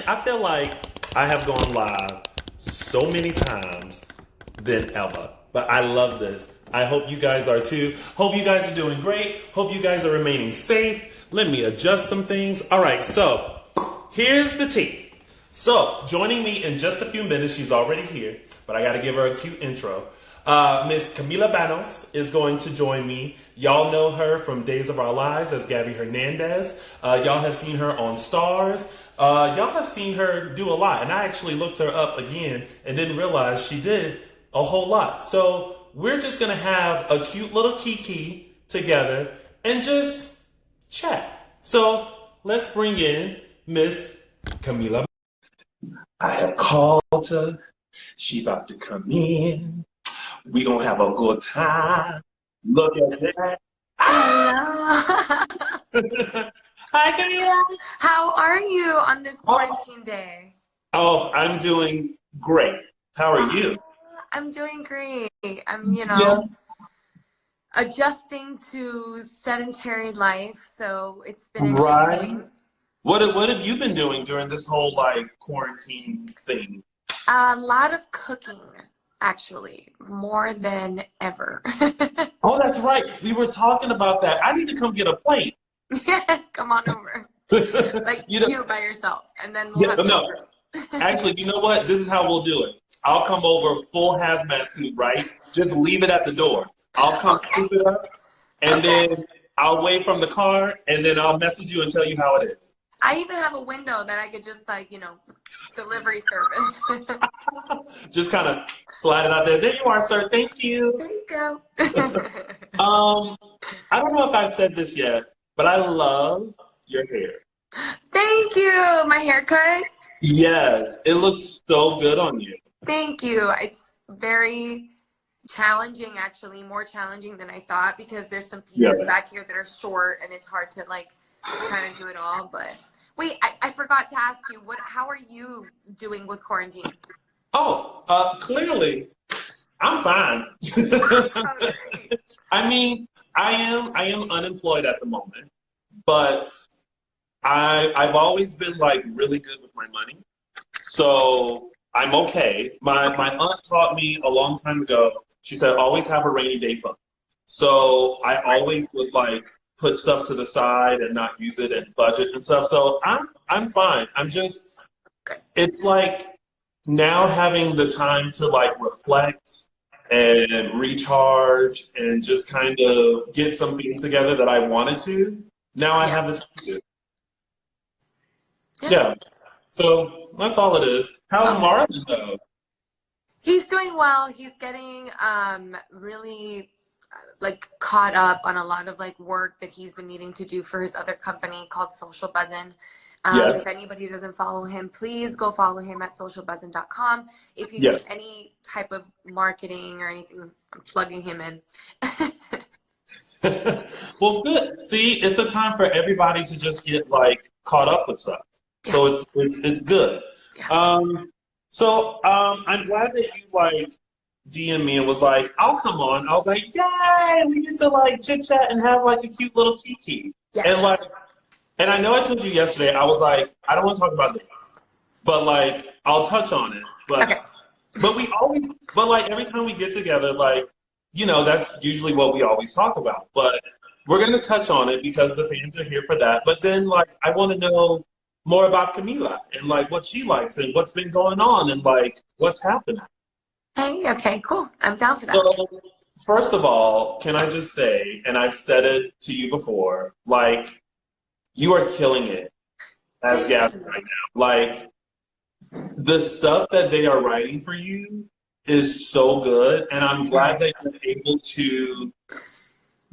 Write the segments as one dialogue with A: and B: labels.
A: man, I feel like I have gone live so many times than ever. But I love this. I hope you guys are too. Hope you guys are doing great. Hope you guys are remaining safe. Let me adjust some things. All right, so here's the tea. So, joining me in just a few minutes, she's already here, but I got to give her a cute intro. Miss Camila Banus is going to join me. Y'all know her from Days of Our Lives as Gabi Hernandez. Y'all have seen her on Stars. Y'all have seen her do a lot, and I actually looked her up again and didn't realize she did a whole lot. So we're just gonna have a cute little kiki together and just chat. So let's bring in Miss Camila. I have called her. She about to come in. We gonna have a good time. Look at that.
B: Hello.
A: Hi, Camila.
B: How are you on this quarantine day?
A: Oh, I'm doing great. How are you?
B: I'm doing great. I'm,
A: Yeah.
B: adjusting to sedentary life, so it's been
A: Right.
B: interesting.
A: What have you been doing during this whole like quarantine thing?
B: A lot of cooking, actually, more than ever.
A: Oh, that's right. We were talking about that. I need to come get a plate.
B: Yes, come on over. Like
A: You know,
B: you by yourself, and then we'll
A: yeah,
B: have some
A: no.
B: groups.
A: Actually, you know what? This is how we'll do it. I'll come over full hazmat suit, right? Just leave it at the door. I'll come
B: Okay.
A: scoop it up, and
B: Okay.
A: then I'll wait from the car, and then I'll message you and tell you how it is.
B: I even have a window that I could just delivery service.
A: Just kind of slide it out there. There you are, sir. Thank you.
B: There you go.
A: Um, I don't know if I've said this yet, but I love your hair.
B: Thank you. My haircut.
A: Yes, it looks so good on you.
B: Thank you. It's very challenging, actually, more challenging than I thought because there's some
A: Yeah.
B: pieces back here that are short and it's hard to kind of do it all. But wait, I forgot to ask you, how are you doing with quarantine?
A: Oh, clearly, I'm fine. I mean, I am unemployed at the moment, but I've always been like really good with my money. So I'm okay. My aunt taught me a long time ago, she said always have a rainy day fund. So I always would like put stuff to the side and not use it and budget and stuff. So I'm fine. I'm just it's like now having the time to like reflect and recharge and just kind of get some things together that I wanted to. Now I have the time to.
B: Yeah.
A: Yeah. So that's all it is. How's
B: Okay.
A: Marlon though?
B: He's doing well. He's getting really caught up on a lot of work that he's been needing to do for his other company called Social Buzzin'.
A: Yes.
B: If anybody doesn't follow him, please go follow him at socialbuzzin.com. If you need
A: Yes.
B: any type of marketing or anything, I'm plugging him in.
A: Well, good. See, it's a time for everybody to just get like caught up with stuff.
B: Yeah.
A: So it's good.
B: Yeah.
A: I'm glad that you like DM me and was like, I'll come on. I was like, yay, we get to like chit chat and have like a cute little kiki.
B: Yes.
A: And I know I told you yesterday, I was like, I don't want to talk about this, but like I'll touch on it.
B: Okay.
A: But every time we get together, like, that's usually what we always talk about. But we're going to touch on it because the fans are here for that. But then, like, I want to know more about Camila and, like, what she likes and what's been going on and, like, what's happening.
B: Hey, okay, cool. I'm down for that.
A: So, first of all, can I just say, and I've said it to you before, like, you are killing it as Gabi right now. Like, the stuff that they are writing for you is so good, and I'm glad that you're able to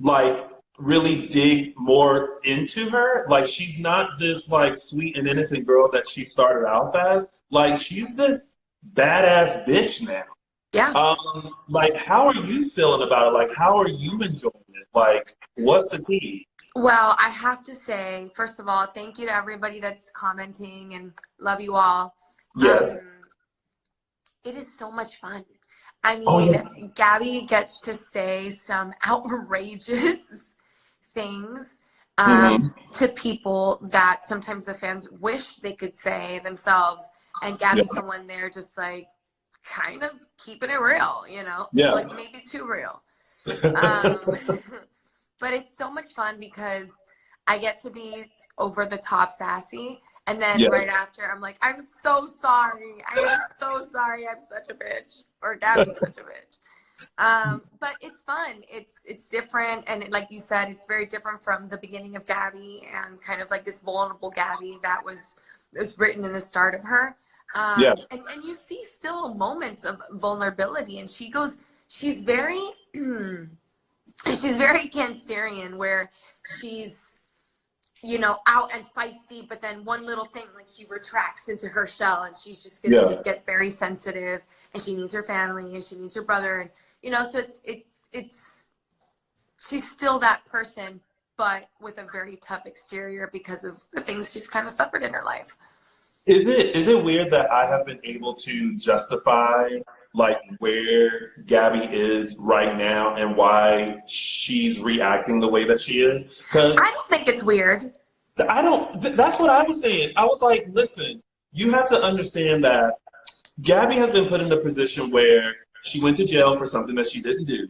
A: like really dig more into her. Like she's not this like sweet and innocent girl that she started out as. Like she's this badass bitch now.
B: Yeah.
A: Like how are you feeling about it? Like how are you enjoying it? Like what's the tea?
B: Well, I have to say, first of all, thank you to everybody that's commenting and love you all.
A: Yes.
B: It is so much fun. I mean,
A: Oh, yeah.
B: Gabi gets to say some outrageous things.
A: Mm-hmm.
B: to people that sometimes the fans wish they could say themselves. And
A: Yeah.
B: Gabby's someone there just like kind of keeping it real, you know,
A: Yeah.
B: like maybe too real. Um, but it's so much fun because I get to be over the top sassy. And then
A: Yeah.
B: right after, I'm like, I'm so sorry. I am so sorry. I'm such a bitch. Or Gabby's such a bitch. But it's fun. It's different, and like you said, it's very different from the beginning of Gabby and kind of like this vulnerable Gabby that was written in the start of her.
A: Yeah.
B: And you see still moments of vulnerability, and she's very she's very Cancerian, where she's, you know, out and feisty, but then one little thing, like she retracts into her shell, and she's just gonna
A: Yeah.
B: get very sensitive, and she needs her family, and she needs her brother, and you know, so it's she's still that person, but with a very tough exterior because of the things she's kind of suffered in her life.
A: Is it weird that I have been able to justify like where Gabby is right now and why she's reacting the way that she is? Because
B: I don't think it's weird.
A: I don't. That's what I was saying. I was like, listen, you have to understand that Gabby has been put in the position where she went to jail for something that she didn't do.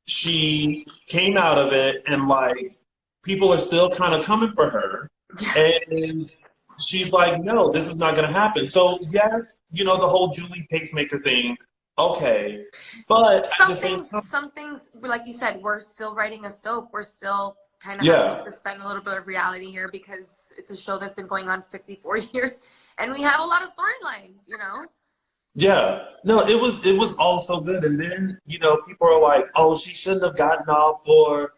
A: She came out of it, and like people are still kind of coming for her, and she's like, no, this is not going to happen. So yes, you know, the whole Julie pacemaker thing, okay, but at the same time,
B: Some things, like you said, we're still writing a soap. We're still kind of having
A: yeah.
B: to suspend a little bit of reality here because it's a show that's been going on 54 years, and we have a lot of storylines, you know?
A: Yeah, no, it was all so good, and then you know people are like, "Oh, she shouldn't have gotten off for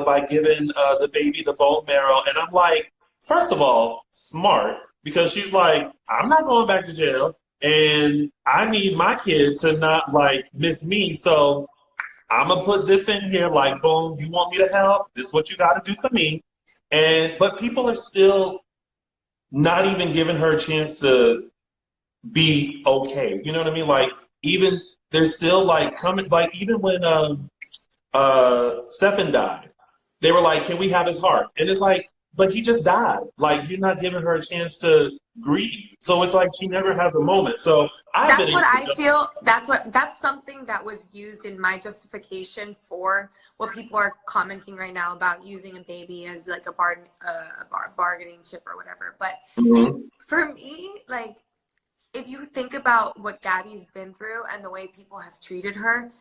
A: by giving the baby the bone marrow," and I'm like, first of all, smart because she's like, "I'm not going back to jail, and I need my kid to not like miss me, so I'm gonna put this in here, like, boom, you want me to help? This is what you got to do for me," and but people are still not even giving her a chance to be okay. You know what I mean? Like even there's still like coming like even when Stefan died, they were like, can we have his heart? And it's like, but he just died. Like you're not giving her a chance to grieve. So it's like she never has a moment. So I've been
B: That's what
A: able
B: I
A: to
B: feel. That's something that was used in my justification for what people are commenting right now about using a baby as like bargaining chip or whatever. But
A: Mhm.
B: for me, like, if you think about what Gabby's been through and the way people have treated her,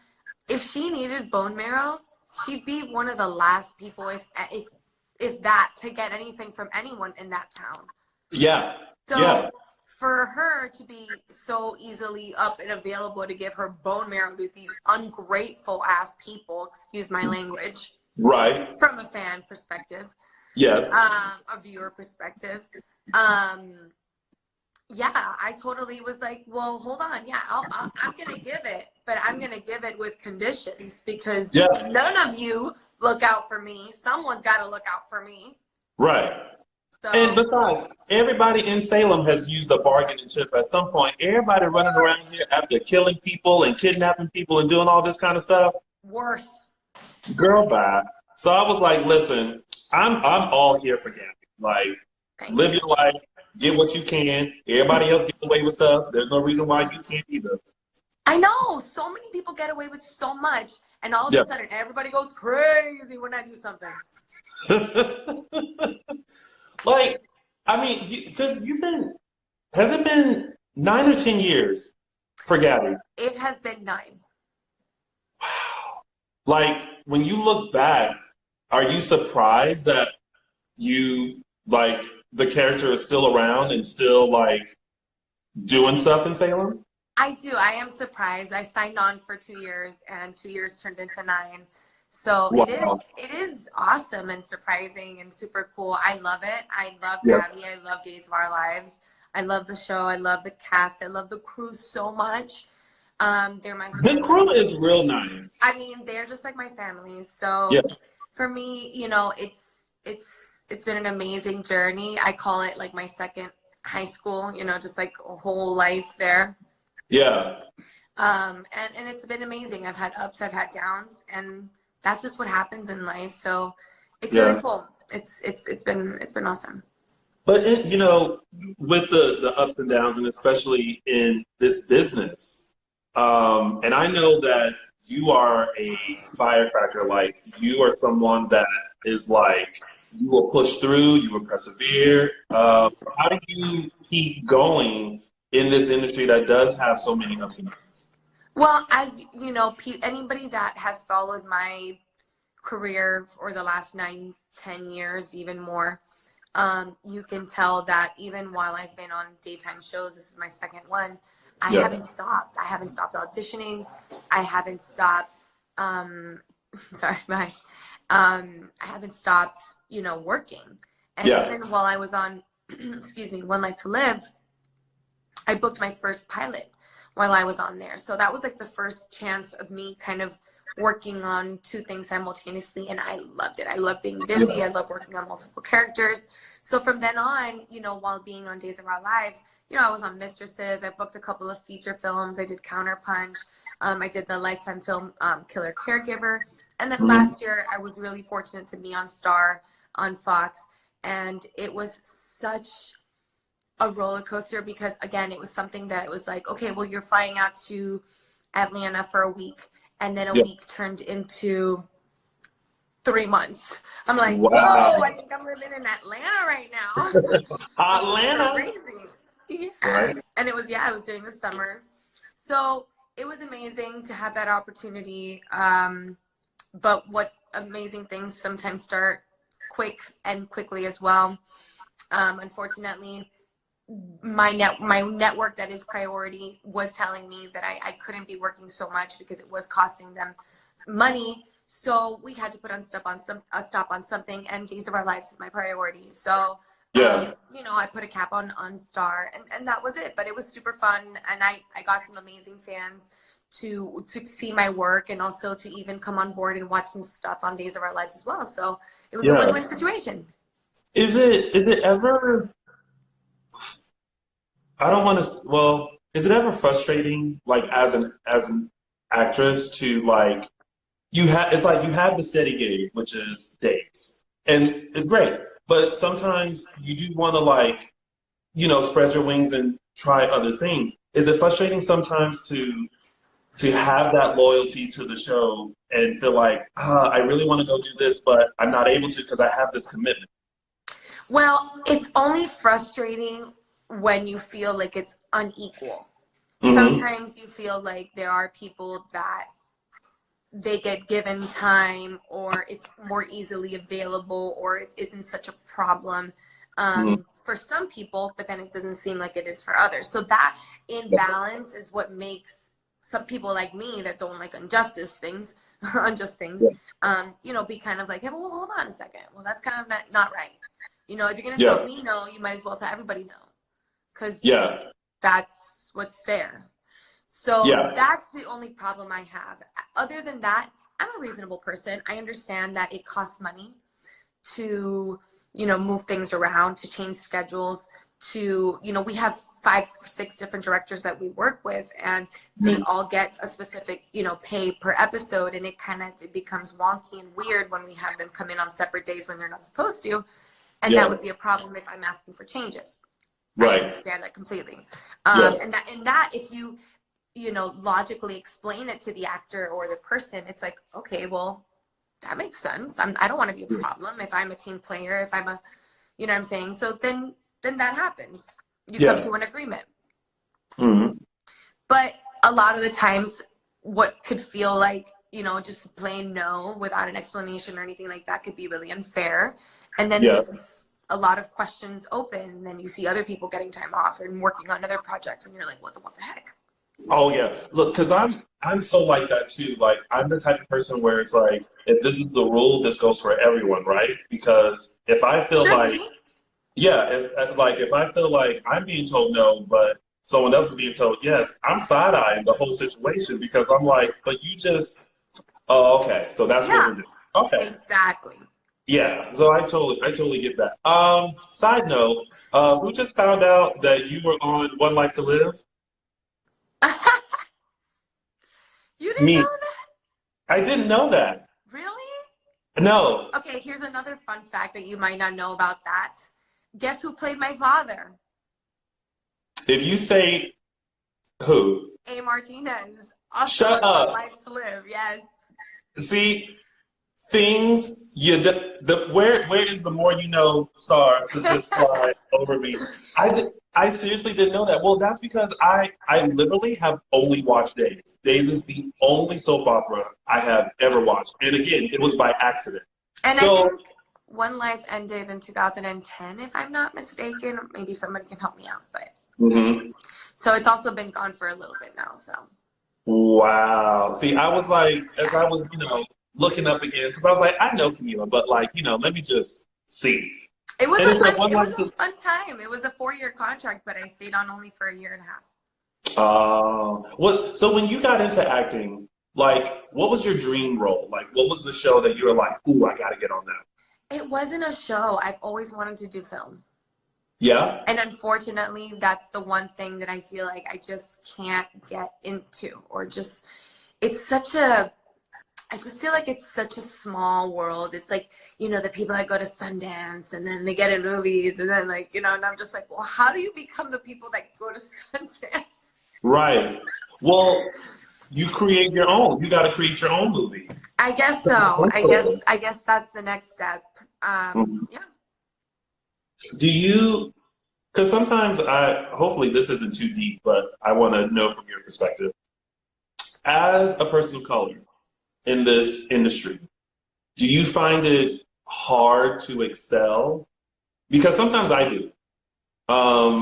B: if she needed bone marrow, she'd be one of the last people, if that, to get anything from anyone in that town.
A: Yeah. Yeah.
B: So for her to be so easily up and available to give her bone marrow to these ungrateful ass people, excuse my language,
A: Right.
B: from a fan perspective,
A: Yes.
B: a viewer perspective, yeah, I totally was like, well, hold on. Yeah, I'm going to give it, but I'm going to give it with conditions because
A: Yeah.
B: none of you look out for me. Someone's got to look out for me.
A: Right. And
B: So,
A: besides, everybody in Salem has used a bargaining chip at some point. Everybody running around here after killing people and kidnapping people and doing all this kind of stuff.
B: worse.
A: Girl, bye. So I was like, listen, I'm all here for Gabby. Like,
B: Thank
A: live
B: you.
A: your life, get what you can. Everybody else get away with stuff. There's no reason why you can't either.
B: I know so many people get away with so much, and all of a
A: Yeah.
B: sudden everybody goes crazy when I do something.
A: Like, I mean, because has it been 9 or 10 years for Gabby?
B: It has been 9.
A: Like, when you look back, are you surprised that you, like, the character is still around and still, like, doing stuff in Salem?
B: I do. I am surprised. I signed on for 2 years, and 2 years turned into 9. So
A: Wow.
B: it is awesome and surprising and super cool. I love it. I love
A: Yeah.
B: Gabby. I love Days of Our Lives. I love the show. I love the cast. I love the crew so much. They're my
A: The crew
B: family.
A: is real nice.
B: I mean, they're just like my family. So
A: Yeah.
B: for me, you know, it's been an amazing journey. I call it like my second high school, you know, just like a whole life there.
A: Yeah.
B: And it's been amazing. I've had ups, I've had downs, and that's just what happens in life. So It's really cool. It's been awesome.
A: But you know, with the ups and downs, and especially in this business, and I know that you are a firecracker. Like you are someone that is like you will push through, you will persevere. How do you keep going in this industry that does have so many ups and downs?
B: Well, as you know, anybody that has followed my career for the last 9, 10 years, even more, you can tell that even while I've been on daytime shows, this is my second one, I
A: Yeah,
B: haven't stopped. I haven't stopped auditioning. I haven't stopped, sorry, bye. I haven't stopped, working. And
A: yeah,
B: even while I was on, excuse me, One Life to Live, I booked my first pilot while I was on there. So that was like the first chance of me kind of working on two things simultaneously, and I loved it. I love being busy. I love working on multiple characters. So from then on, while being on Days of Our Lives, I was on Mistresses. I booked a couple of feature films. I did Counterpunch. I did the Lifetime film Killer Caregiver. And then last year, I was really fortunate to be on Star on Fox. And it was such a roller coaster because, again, it was something that it was like, okay, well, you're flying out to Atlanta for a week. And then a
A: yeah.
B: week turned into 3 months. I'm like, whoa, I
A: Wow,
B: think I'm living in Atlanta right now. This is
A: Atlanta,
B: crazy. Yeah.
A: right?
B: And it was during the summer. So it was amazing to have that opportunity. But what amazing things sometimes start quickly as well. Unfortunately, my network that is priority was telling me that I couldn't be working so much because it was costing them money. So we had to put a stop on something, and Days of Our Lives is my priority. So
A: Yeah,
B: I put a cap on Star, and that was it. But it was super fun, and I got some amazing fans to see my work, and also to even come on board and watch some stuff on Days of Our Lives as well. So it was a
A: yeah.
B: win-win situation.
A: Is it ever? I don't want to. Well, is it ever frustrating, like as an actress, to like you have? It's like you have the steady gig, which is days, and it's great. But sometimes you do want to like spread your wings and try other things. Is it frustrating sometimes to have that loyalty to the show and feel like I really want to go do this, but I'm not able to because I have this commitment?
B: Well, it's only frustrating when you feel like it's unequal.
A: Hmm.
B: Sometimes you feel like there are people that they get given time, or it's more easily available, or it isn't such a problem
A: Hmm.
B: for some people, but then it doesn't seem like it is for others. So that imbalance is what makes some people like me that don't like unjust things, be kind of like, hey, well, hold on a second. Well, that's kind of not right. If you're going to tell
A: Yeah,
B: me no, you might as well tell everybody no, because
A: yeah,
B: that's what's fair. So
A: yeah,
B: that's the only problem I have. Other than that, I'm a reasonable person. I understand that it costs money to, move things around, to change schedules, to, we have 5, 6 different directors that we work with, and they all get a specific, pay per episode. And it becomes wonky and weird when we have them come in on separate days when they're not supposed to. And that
A: yeah.
B: would be a problem if I'm asking for changes. I
A: Right.
B: understand that completely.
A: Yeah,
B: And that if you logically explain it to the actor or the person, it's like, okay, well, that makes sense. I don't want to be a problem if I'm a team player, if I'm a, what I'm saying? So then that happens. You come
A: yeah.
B: to an agreement.
A: Hmm.
B: But a lot of the times, what could feel like, just plain no without an explanation or anything like that could be really unfair. And then
A: Yeah.
B: leaves a lot of questions open. And then you see other people getting time off and working on other projects, and you're like, what the heck?
A: Oh yeah. Look, because I'm so like that too. Like I'm the type of person where it's like if this is the rule, this goes for everyone, right? Because if I feel
B: Should
A: like
B: be.
A: yeah, if I feel like I'm being told no, but someone else is being told yes, I'm side eyeing the whole situation because I'm like, but you just oh okay, so that's what
B: Yeah,
A: we're doing. Okay.
B: exactly.
A: Yeah, so I totally get that. Side note, we just found out that you were on One Life to Live.
B: You didn't
A: Me,
B: know that?
A: I didn't know that.
B: Really?
A: No.
B: Okay, here's another fun fact that you might not know about that. Guess who played my father?
A: If you say who?
B: A. Martinez. Also
A: Shut
B: in One
A: up.
B: Life to Live. Yes.
A: See, things where is the more you know star to just fly over me. I seriously didn't know that. Well, that's because I literally have only watched Days. Days is the only soap opera I have ever watched, and again, it was by accident.
B: And I
A: So
B: think One Life ended in 2010, if I'm not mistaken. Maybe somebody can help me out, but
A: mhm.
B: so it's also been gone for a little bit now. So
A: Wow. See, I was like, as I was, looking up again, because I was like, I know Camila, but like, let me just see.
B: it was
A: And
B: a
A: it said
B: fun.
A: one
B: It
A: life
B: was a
A: to.
B: fun time. It was a 4-year contract, but I stayed on only for a year and a half.
A: What? So when you got into acting, like, what was your dream role? Like, what was the show that you were like, ooh, I got to get on that?
B: It wasn't a show. I've always wanted to do film.
A: Yeah.
B: And unfortunately, that's the one thing that I feel like I just can't get into, or just, it's such a, I just feel like it's such a small world. It's like, the people that go to Sundance and then they get in movies and then like, and I'm just like, well, how do you become the people that go to Sundance?
A: Right. Well, you create your own. You got to create your own movie.
B: I guess so. I guess that's the next step.
A: Mhm.
B: Yeah.
A: Do you? Because sometimes hopefully this isn't too deep, but I want to know from your perspective. As a person of color in this industry, do you find it hard to excel? Because sometimes I do.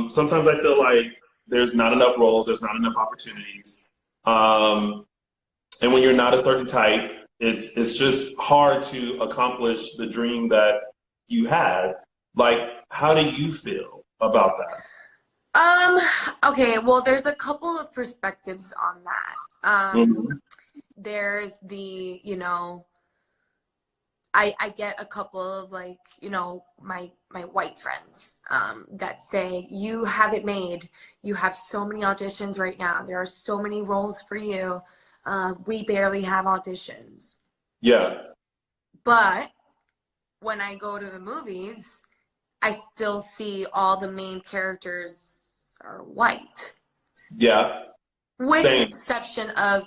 A: Sometimes I feel like there's not enough roles, there's not enough opportunities. Um, and when you're not a certain type, it's just hard to accomplish the dream that you had. Like, how do you feel about that?
B: Okay, well, there's a couple of perspectives on that.
A: Mhm.
B: There's the, I get a couple of like, my white friends that say, you have it made. You have so many auditions right now. There are so many roles for you. We barely have auditions.
A: Yeah,
B: But when I go to the movies, I still see all the main characters are white,
A: yeah,
B: with the
A: same.
B: exception of,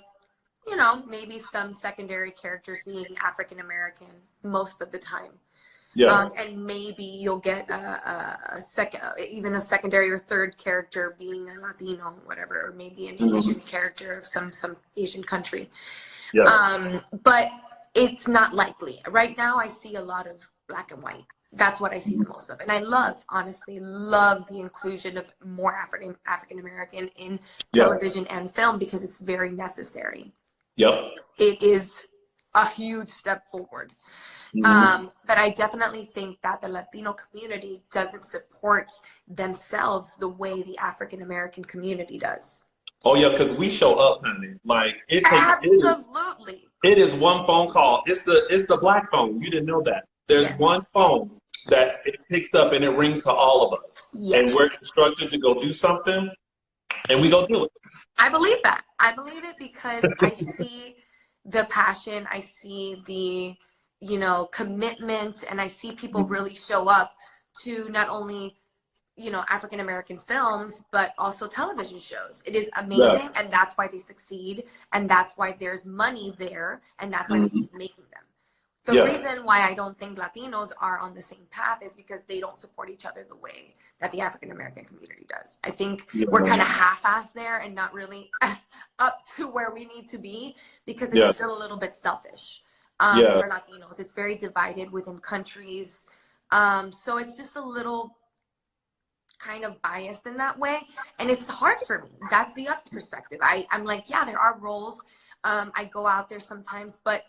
B: maybe some secondary characters being African American most of the time.
A: Yeah.
B: And maybe you'll get a second, even a secondary or third character being a Latino, whatever, or maybe an
A: Hmm.
B: Asian character of some Asian country.
A: Yeah.
B: But it's not likely. Right now, I see a lot of black and white. That's what I see the most of. And I honestly love the inclusion of more African American in
A: Yeah.
B: television and film, because it's very necessary.
A: Yep.
B: It is a huge step forward.
A: Hmm.
B: But I definitely think that the Latino community doesn't support themselves the way the African American community does.
A: Oh yeah, because we show up, honey. Like
B: Absolutely.
A: it is one phone call. It's the black phone. You didn't know that. There's one
B: Yes.
A: phone that
B: Yes.
A: it picks up and it rings to all of us. And we're
B: Yes.
A: instructed to go do something and we go do it.
B: I believe that. I believe it because I see the passion, I see the, commitment, and I see people really show up to not only, African American films, but also television shows. It is
A: Yeah.
B: amazing, and that's why they succeed, and that's why there's money there, and that's why they
A: Hmm.
B: keep making them. The
A: Yeah.
B: reason why I don't think Latinos are on the same path is because they don't support each other the way that the African American community does. I think we're
A: Yeah.
B: kind of half-assed there and not really up to where we need to be, because it's
A: Yeah.
B: still a little bit selfish
A: Yeah.
B: for Latinos. It's very divided within countries. So it's just a little kind of biased in that way. And it's hard for me. That's the other perspective. I'm like, yeah, there are roles. I go out there sometimes, but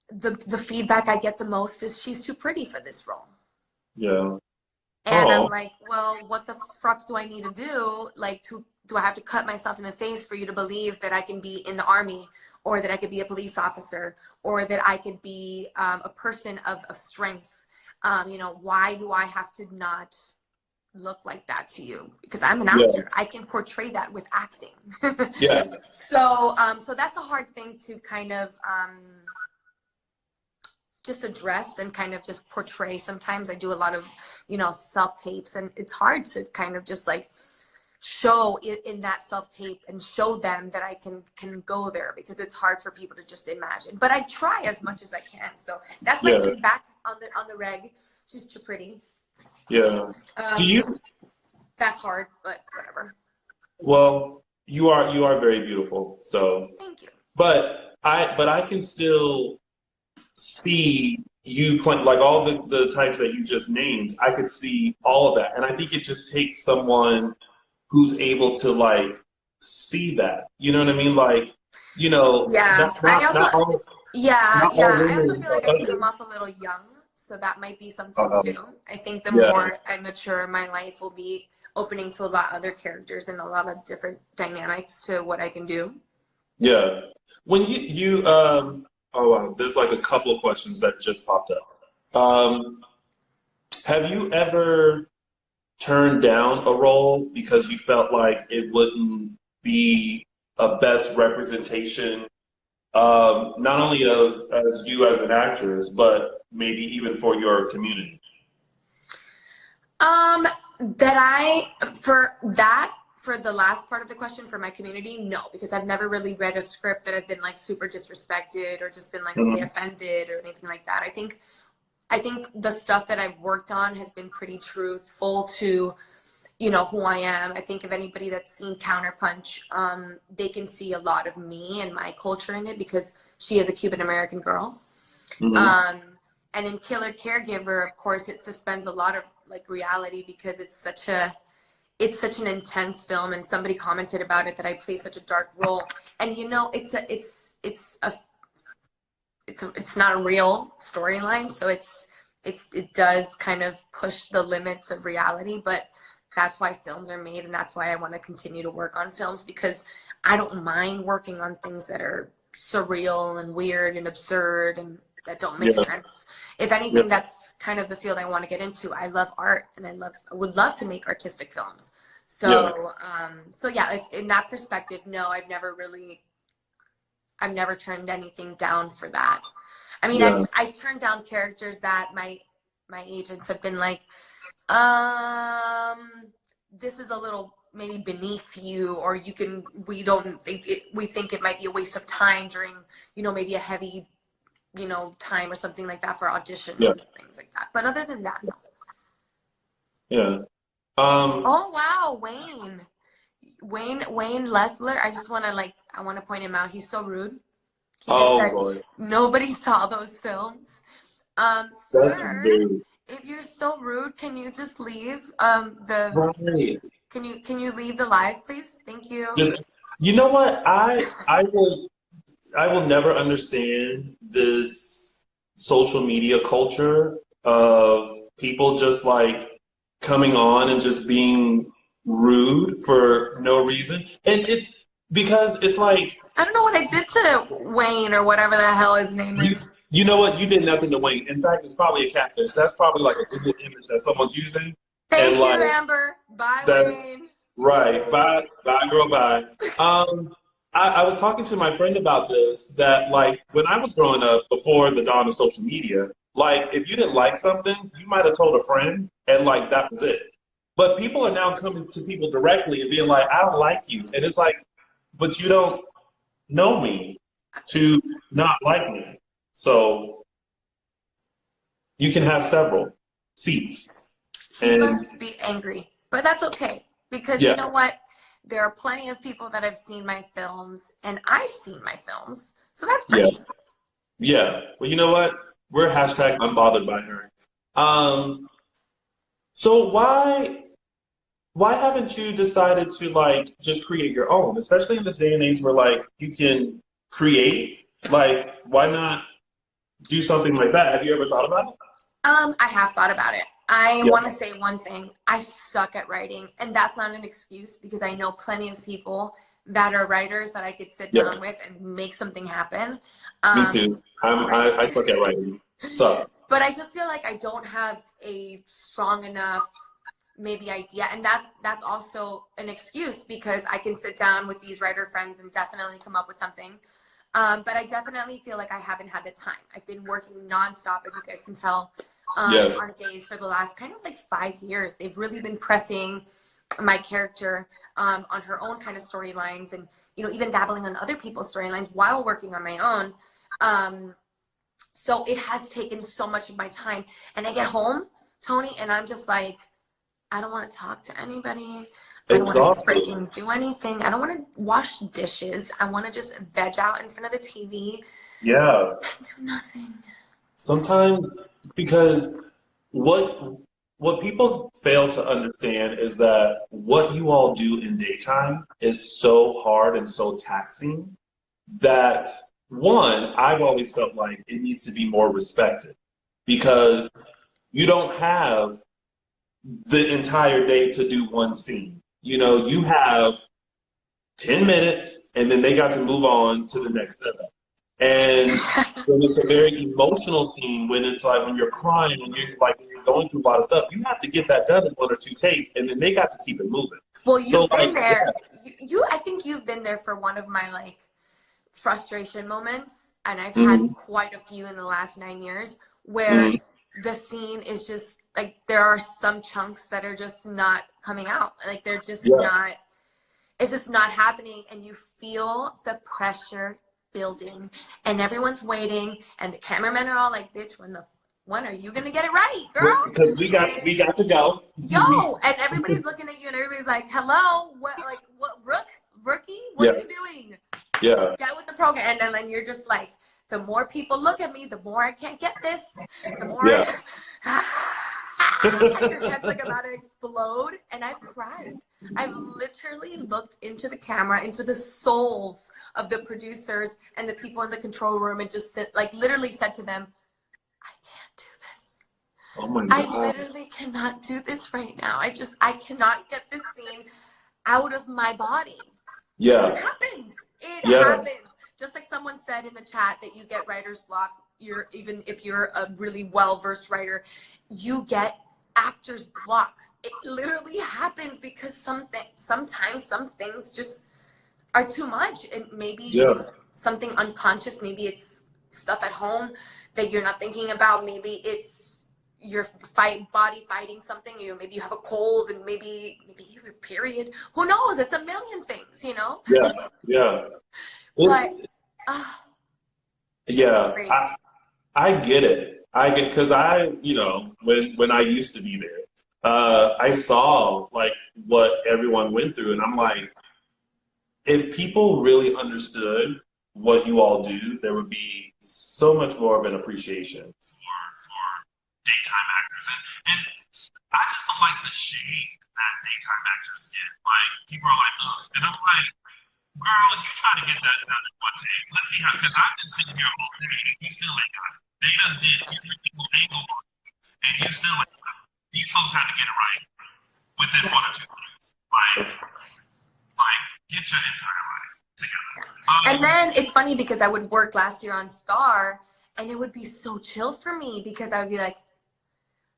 B: the feedback I get the most is, she's too pretty for this role.
A: Yeah.
B: And I'm
A: Oh.
B: like, well, what the fuck do I need to do? Like, do I have to cut myself in the face for you to believe that I can be in the army, or that I could be a police officer, or that I could be a person of strength? Why do I have to not look like that to you? Because I'm an
A: Yeah.
B: actor. I can portray that with acting.
A: Yeah.
B: So that's a hard thing to kind of just address and kind of just portray. Sometimes I do a lot of, you know, self-tapes, and it's hard to kind of just like show in that self-tape and show them that I can go there, because it's hard for people to just imagine. But I try as much as I can. So that's my feedback on the reg. She's too pretty.
A: Yeah. Do you?
B: So that's hard, but whatever.
A: Well, you are very beautiful. So.
B: Thank you.
A: But I can still see you playing, like all the types that you just named. I could see all of that, and I think it just takes someone who's able to like see that. You know what I mean? Like, you know,
B: yeah. I also
A: not all,
B: yeah,
A: not
B: yeah.
A: all
B: I also
A: women
B: feel like
A: are
B: I
A: ugly.
B: come off a little young, so that might be something too. I think the
A: Yeah,
B: more I mature, my life will be opening to a lot of other characters and a lot of different dynamics to what I can do.
A: yeah. When you oh wow, there's like a couple of questions that just popped up. Have you ever turned down a role because you felt like it wouldn't be a best representation, not only of as you as an actress, but maybe even for your community?
B: For the last part of the question, for my community, no, because I've never really read a script that I've been like super disrespected or just been like okay, offended or anything like that. I think the stuff that I've worked on has been pretty truthful to, you know, who I am. I think if anybody that's seen Counterpunch, they can see a lot of me and my culture in it, because she is a Cuban American girl. And in Killer Caregiver, of course, it suspends a lot of like reality, because it's such an intense film, and somebody commented about it that I play such a dark role. And you know, it's not a real storyline, so it does kind of push the limits of reality, but that's why films are made, and that's why I want to continue to work on films, because I don't mind working on things that are surreal and weird and absurd and that don't make sense. If anything, that's kind of the field I want to get into. I love art, and I would love to make artistic films. So so yeah, if in that perspective, no, I've never turned anything down for that. I mean, I've turned down characters that my agents have been like, this is a little maybe beneath you, or we think it might be a waste of time during, you know, maybe a heavy, you know, time or something like that for auditions and things like that. But other than that, no.
A: Yeah.
B: Oh wow, Wayne Leffler. I just want to I want to point him out. He's so rude. He just said
A: boy.
B: nobody saw those films.
A: That's
B: Sir,
A: rude.
B: if you're so rude, can you just leave
A: Right.
B: Can you leave the live, please? Thank you.
A: Just, you know what? I will never understand this social media culture of people just like coming on and just being rude for no reason. And it's because it's like
B: I don't know what I did to Wayne or whatever the hell his name is.
A: you know what? You did nothing to Wayne. In fact, it's probably a catfish. That's probably like a Google image that someone's using.
B: Thank
A: And
B: you,
A: like
B: Amber. Bye,
A: that's
B: Wayne.
A: right. Bye, bye, girl, bye. I was talking to my friend about this, that like when I was growing up before the dawn of social media, like if you didn't like something, you might have told a friend and like that was it. But people are now coming to people directly and being like, I don't like you. And it's like, but you don't know me to not like me. So you can have several seats.
B: He
A: And
B: must be angry, but that's okay, because you know what? There are plenty of people that have seen my films, and I've seen my films, so that's great.
A: Yeah. Well, you know what? We're hashtag unbothered by her. So why haven't you decided to like just create your own, especially in this day and age where like you can create? Like, why not do something like that? Have you ever thought about it?
B: I have thought about it. I want to say one thing. I suck at writing, and that's not an excuse, because I know plenty of people that are writers that I could sit down with and make something happen.
A: Me too. I suck at writing. So.
B: But I just feel like I don't have a strong enough maybe idea, and that's also an excuse, because I can sit down with these writer friends and definitely come up with something. But I definitely feel like I haven't had the time. I've been working nonstop, as you guys can tell,
A: Yes.
B: on days for the last kind of like 5 years. They've really been pressing my character on her own kind of storylines, and even dabbling on other people's storylines while working on my own. So it has taken so much of my time, and I get home, Tony, and I'm just like, I don't want to talk to anybody. I don't want to freaking do anything. I don't want to wash dishes. I want to just veg out in front of the TV.
A: Yeah.
B: Do nothing.
A: Sometimes, because what people fail to understand is that what you all do in daytime is so hard and so taxing that, one, I've always felt like it needs to be more respected, because you don't have the entire day to do one scene. You have 10 minutes and then they got to move on to the next setup. And when it's a very emotional scene, when it's like when you're crying, when you're going through a lot of stuff, you have to get that done in 1 or 2 takes, and then they got to keep it moving.
B: Well, you've been there. Yeah. I think you've been there for one of my frustration moments, and I've had quite a few in the last 9 years where the scene is just there are some chunks that are just not coming out. They're just not. It's just not happening, and you feel the pressure building, and everyone's waiting, and the cameramen are all like, "Bitch, when are you gonna get it right, girl?"
A: Because we got to go.
B: Yo, and everybody's looking at you, and everybody's like, "Hello, what rookie? What are you doing?
A: Yeah.
B: Get with the program." And then you're just like, the more people look at me, the more I can't get this. The more your head's about to explode, and I've cried. I've literally looked into the camera, into the souls of the producers and the people in the control room, and just literally said to them, I can't do this.
A: Oh my God.
B: I literally cannot do this right now. I cannot get this scene out of my body.
A: Yeah.
B: It happens. It happens. Just like someone said in the chat that you get writer's block. Even if you're a really well-versed writer, you get actor's block. It literally happens because sometimes some things just are too much, and maybe it's something unconscious. Maybe it's stuff at home that you're not thinking about. Maybe it's your body fighting something. Maybe you have a cold, and maybe you have a period. Who knows? It's a million things,
A: Yeah.
B: But
A: I get it. Because when I used to be there, I saw what everyone went through, and I'm like, if people really understood what you all do, there would be so much more of an appreciation for daytime actors. And I just don't like the shade that daytime actors get. People are like, ugh. And I'm like, girl, you try to get that done in 1 take. Let's see how, because I've been sitting here all day, and you still ain't got it. They done did every single angle, and you still ain't got it. These folks had to get it right within 1 or 2 minutes. Get your entire life together.
B: And then it's funny because I would work last year on Star, and it would be so chill for me because I would be like,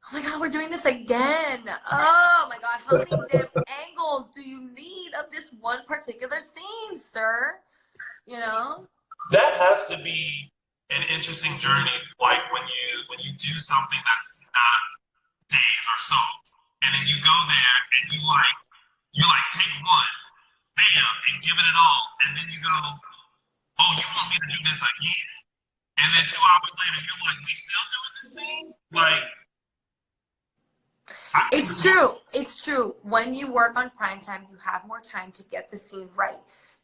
B: oh my God, we're doing this again. Oh my God, how many damn angles do you need of this one particular scene, sir?
A: That has to be an interesting journey, when you do something that's not days or so, and then you go there and you take one, bam, and give it all, and then you go, oh, you want me to do this again? And then 2 hours later, you're like, we still doing this scene?
B: It's true. When you work on primetime, you have more time to get the scene right.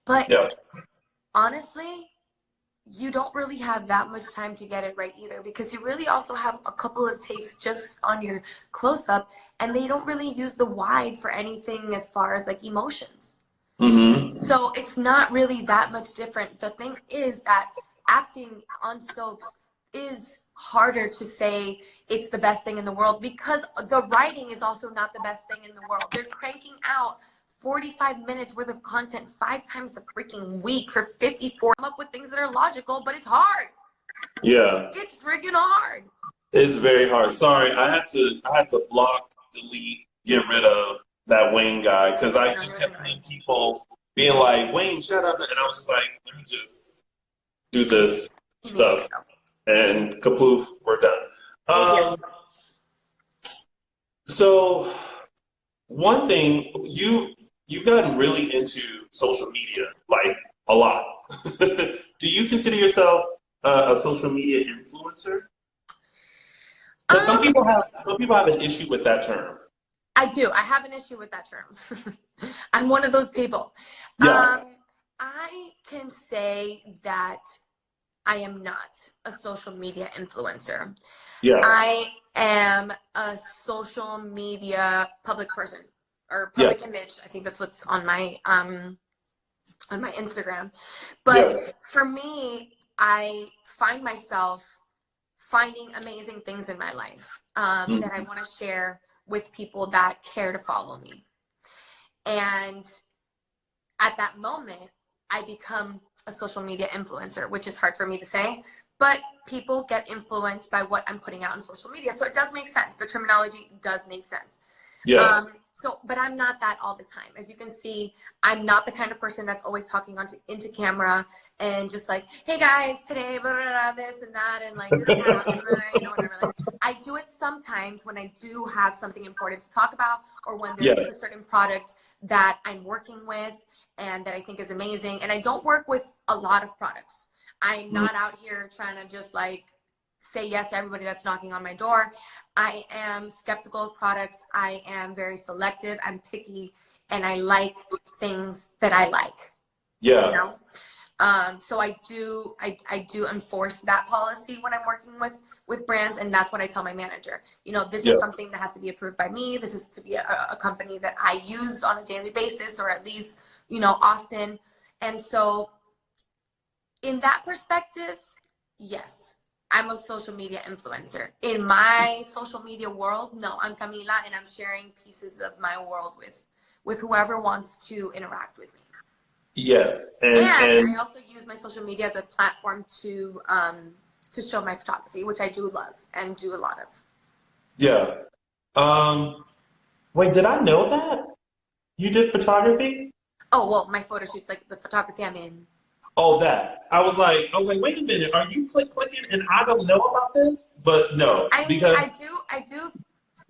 B: But honestly, you don't really have that much time to get it right either, because you really also have a couple of takes just on your close-up, and they don't really use the wide for anything as far as emotions. So it's not really that much different. The thing is that acting on soaps is harder to say it's the best thing in the world, because the writing is also not the best thing in the world. They're cranking out 45 minutes worth of content 5 times a freaking week for 54. Come up with things that are logical, but it's hard.
A: Yeah.
B: It's freaking hard.
A: It's very hard. Sorry, I had to block, delete, get rid of that Wayne guy, because I just kept seeing people being like, Wayne, shut up. And I was just like, let me just do this stuff. And kapoof, we're done. So one thing, you've gotten really into social media, like a lot. Do you consider yourself a social media influencer? Because some people have an issue with that term.
B: I do. I have an issue with that term. I'm one of those people.
A: Yeah.
B: I can say that I am not a social media influencer.
A: Yeah.
B: I am a social media public person, or public image. I think that's what's on my Instagram. But for me, I find myself finding amazing things in my life that I want to share with people that care to follow me. And at that moment, I become a social media influencer, which is hard for me to say, but people get influenced by what I'm putting out on social media. So it does make sense. The terminology does make sense.
A: Yeah.
B: But I'm not that all the time. As you can see, I'm not the kind of person that's always talking into camera and just like, hey guys, today, blah, blah, blah, this and that, and like this and that, and whatever. Like, I do it sometimes when I do have something important to talk about, or when there is a certain product that I'm working with and that I think is amazing. And I don't work with a lot of products. I'm not out here trying to just like say yes to everybody that's knocking on my door. I am skeptical of products. I am very selective. I'm picky, and I like things that I like.
A: Yeah.
B: You know? So I do enforce that policy when I'm working with brands, and that's what I tell my manager. You know, this is something that has to be approved by me. This is to be a company that I use on a daily basis, or at least, you know, often. And so in that perspective, yes, I'm a social media influencer. In my social media world, no, I'm Camila, and I'm sharing pieces of my world with whoever wants to interact with me.
A: Yes,
B: and I also use my social media as a platform to show my photography, which I do love and do a lot of.
A: Yeah. Wait, did I know that? You did photography?
B: Oh, well, my photo shoots, like the photography I'm in.
A: Oh, that. I was like, wait a minute, are you clicking and I don't know about this? But no,
B: I mean,
A: because
B: I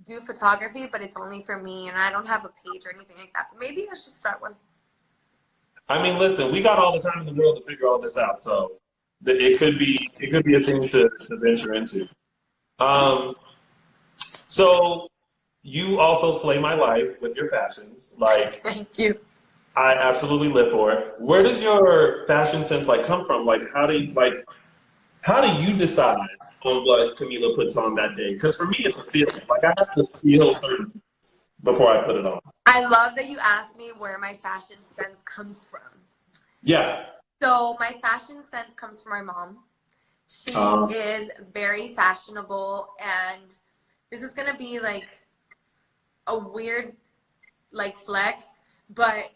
B: do photography, but it's only for me, and I don't have a page or anything like that. But maybe I should start one.
A: I mean, listen, we got all the time in the world to figure all this out, so it could be a thing to venture into. So you also slay my life with your fashions. Like,
B: Thank you.
A: I absolutely live for it. Where does your fashion sense like come from? Like, how do you decide on what Camila puts on that day? Because for me, it's a feeling. Like, I have to feel certain things before I put it on.
B: I love that you asked me where my fashion sense comes from.
A: Yeah.
B: So my fashion sense comes from my mom. She is very fashionable, and this is gonna be like a weird like flex, but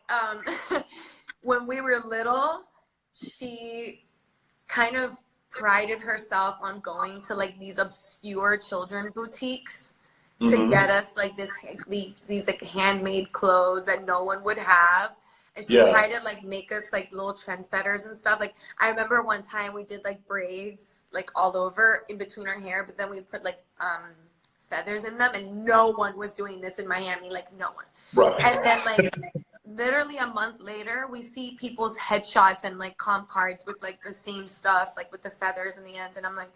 B: when we were little, she kind of prided herself on going to like these obscure children boutiques to get us like these like handmade clothes that no one would have. And she tried to like make us like little trendsetters and stuff. Like I remember one time we did like braids like all over in between our hair, but then we put like feathers in them, and no one was doing this in Miami, like no one.
A: Right.
B: And then like literally a month later, we see people's headshots and like comp cards with like the same stuff, like with the feathers in the ends, and I'm like,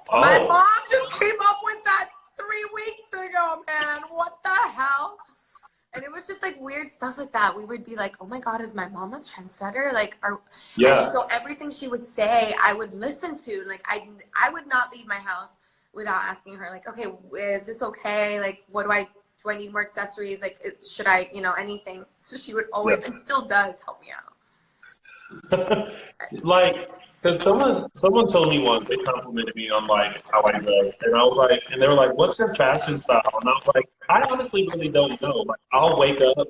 B: my mom just came up with that 3 weeks ago, man. What the hell? And it was just like weird stuff like that. We would be like, oh my God, is my mom a trendsetter? Like, and so everything she would say, I would listen to. Like, I would not leave my house without asking her, like, okay, is this okay? Like, do I need more accessories? Like, should I, you know, anything? So she would always, and still does, help me out.
A: Like, because someone told me once, they complimented me on like how I dress, and I was like, and they were like, "What's your fashion style?" And I was like, I honestly really don't know. Like, I'll wake up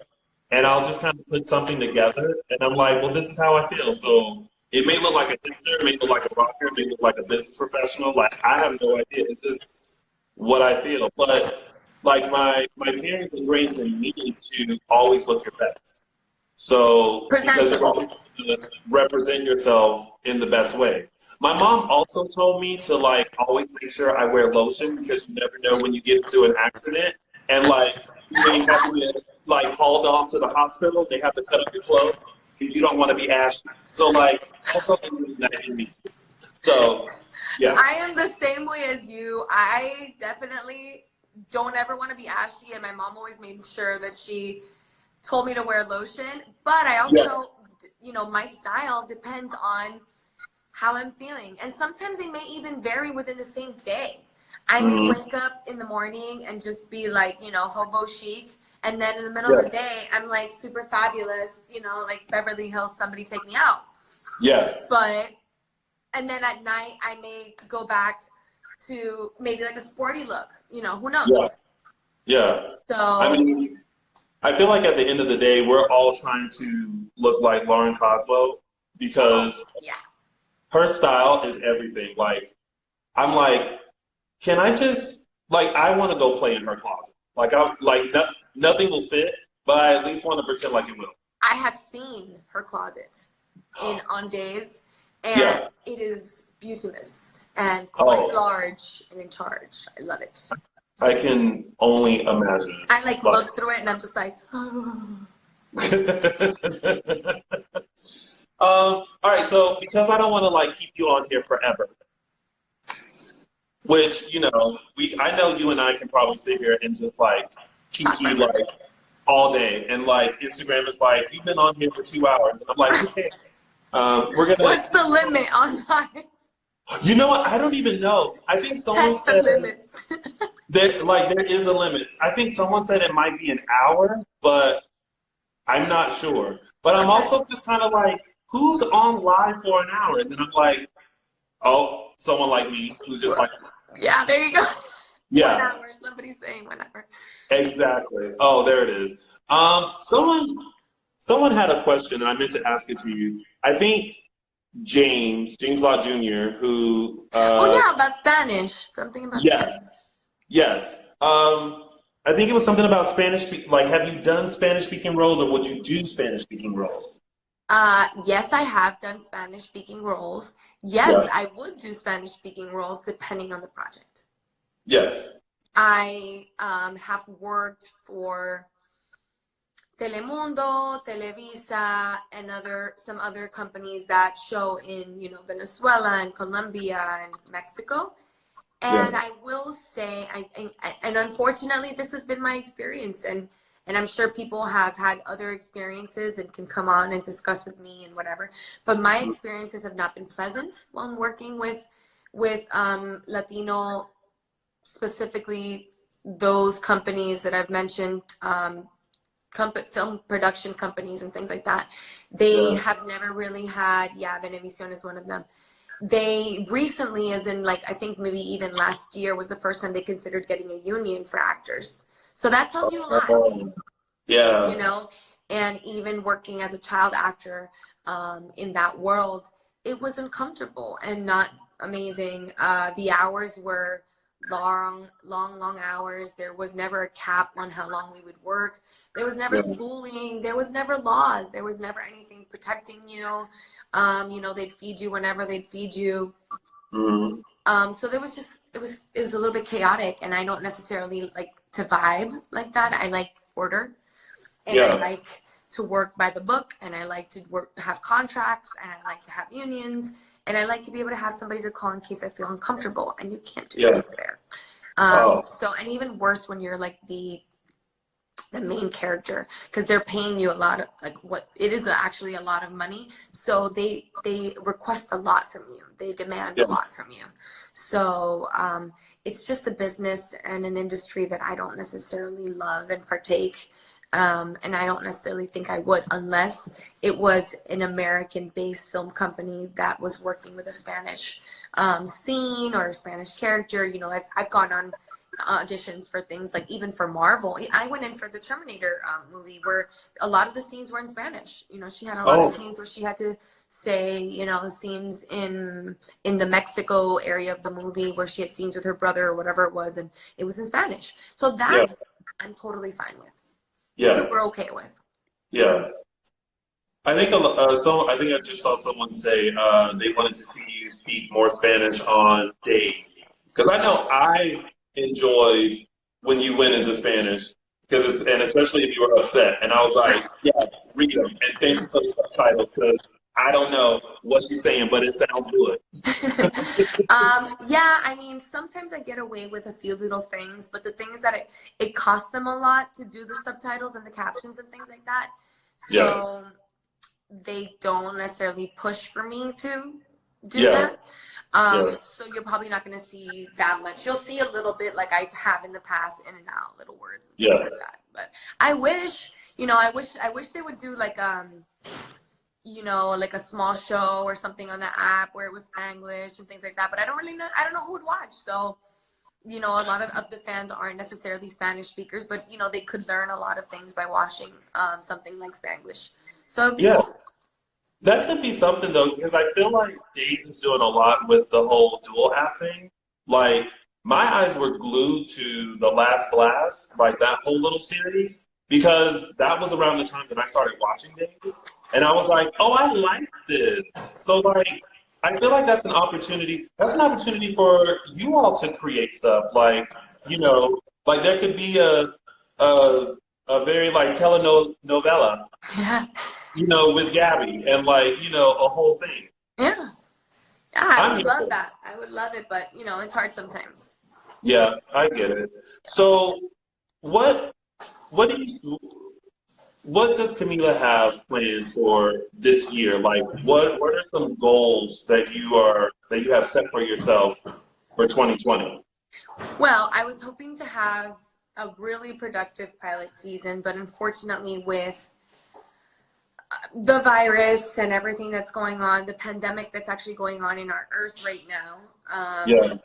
A: and I'll just kind of put something together, and I'm like, well, this is how I feel. So it may look like a hipster, it may look like a rocker, it may look like a business professional. Like, I have no idea. It's just what I feel. But like my parents ingrained in me to always look your best. So
B: presentable.
A: to represent yourself in the best way. My mom also told me to like always make sure I wear lotion because you never know when you get into an accident and like you may have to get like hauled off to the hospital. They have to cut up your clothes and you don't want to be ashy. So like also that in me too. So yeah.
B: I am the same way as you. I definitely don't ever want to be ashy, and my mom always made sure that she told me to wear lotion. But I also, you know, my style depends on how I'm feeling. And sometimes they may even vary within the same day. I may wake up in the morning and just be like, you know, hobo chic. And then in the middle of the day, I'm like super fabulous, you know, like Beverly Hills, somebody take me out.
A: Yes.
B: And then at night, I may go back to maybe like a sporty look, you know, who knows?
A: Yeah. Yeah.
B: So,
A: I mean, I feel like at the end of the day, we're all trying to look like Lauren Coslow because her style is everything. Like, I'm like, can I just, like, I want to go play in her closet. Like, nothing will fit, but I at least want to pretend like it will.
B: I have seen her closet on days, and it is beautimous and quite large and in charge. I love it.
A: I can only imagine.
B: I like look through it and I'm just like,
A: all right, so because I don't want to like keep you on here forever, which you know, I know you and I can probably sit here and just like kiki like all day, and like Instagram is like you've been on here for 2 hours, and I'm like, okay, we're gonna.
B: What's the limit on live?
A: You know what? I don't even know. I think someone
B: Test
A: said
B: the limits.
A: there is a limit. I think someone said it might be an hour, but I'm not sure. But I'm also just kind of like, who's on live for an hour? And then I'm like, oh, someone like me who's just like,
B: yeah, there you go.
A: yeah,
B: 1 hour. Somebody's saying 1 hour.
A: exactly. Oh, there it is. Someone had a question, and I meant to ask it to you. I think James Law Jr., who
B: about Spanish. Something about Spanish.
A: Yes. I think it was something about Spanish. Like, have you done Spanish-speaking roles, or would you do Spanish-speaking roles?
B: Yes, I have done Spanish-speaking roles. Yes, I would do Spanish-speaking roles depending on the project.
A: Yes.
B: I have worked for Telemundo, Televisa, and some other companies that show in, you know, Venezuela and Colombia and Mexico. And I will say, and unfortunately, this has been my experience, and I'm sure people have had other experiences and can come on and discuss with me and whatever. But my experiences have not been pleasant while I'm working with Latino, specifically those companies that I've mentioned, film production companies and things like that. They have never really had, Venevisión is one of them. They recently, as in like, I think maybe even last year was the first time they considered getting a union for actors. So that tells you a lot.
A: Yeah.
B: You know, and even working as a child actor in that world, it was uncomfortable and not amazing. The hours were long hours. There was never a cap on how long we would work. There was never schooling. There was never laws. There was never anything protecting you. You know, they'd feed you whenever they'd feed you. So there was just, it was a little bit chaotic, and I don't necessarily like to vibe like that. I like order, and I like to work by the book, and I like to have contracts, and I like to have unions. And I like to be able to have somebody to call in case I feel uncomfortable, and you can't do that there. So, and even worse when you're like the main character, because they're paying you a lot of, like, what it is actually a lot of money. So they request a lot from you. They demand a lot from you. So it's just a business and an industry that I don't necessarily love and partake. And I don't necessarily think I would unless it was an American-based film company that was working with a Spanish scene or a Spanish character. You know, I've gone on auditions for things like, even for Marvel. I went in for the Terminator movie where a lot of the scenes were in Spanish. You know, she had a lot of scenes where she had to say, you know, scenes in the Mexico area of the movie where she had scenes with her brother or whatever it was, and it was in Spanish. So that I'm totally fine with. Super okay with.
A: Yeah. I think I just saw someone say they wanted to see you speak more Spanish on days because I know I enjoyed when you went into Spanish and especially if you were upset and I was like, yes, read them and thank you for the subtitles because I don't know what she's saying, but it sounds good.
B: Yeah, I mean, sometimes I get away with a few little things, but the thing is that it costs them a lot to do the subtitles and the captions and things like that.
A: Yeah,
B: So they don't necessarily push for me to do
A: yeah,
B: that.
A: yeah,
B: So you're probably not going to see that much. You'll see a little bit like I have in the past, in and out, little words and things
A: yeah,
B: like that. But I wish, I wish they would do like like a small show or something on the app where it was Spanglish and things like that. But I don't really know. I don't know who would watch. So, a lot of the fans aren't necessarily Spanish speakers, but they could learn a lot of things by watching something like Spanglish. So it'd be
A: yeah.
B: cool.
A: That could be something though, because I feel like Days is doing a lot with the whole dual app thing. Like my eyes were glued to the Last Blast, like that whole little series, because that was around the time that I started watching Days, and I was like, oh, I like this. So like, I feel like that's an opportunity. That's an opportunity for you all to create stuff. Like like there could be a a very like telenovela
B: Yeah.
A: with Gabby and like, a whole thing.
B: Yeah. Yeah, I
A: I'm
B: would
A: here
B: love
A: for it.
B: that. I would love it, but it's hard sometimes.
A: Yeah, I get it. So what what do you what does Camila have planned for this year? Like what are some goals that you have set for yourself for 2020?
B: Well, I was hoping to have a really productive pilot season, but unfortunately, with the virus and everything that's going on, the pandemic that's actually going on in our earth right now,
A: Yeah,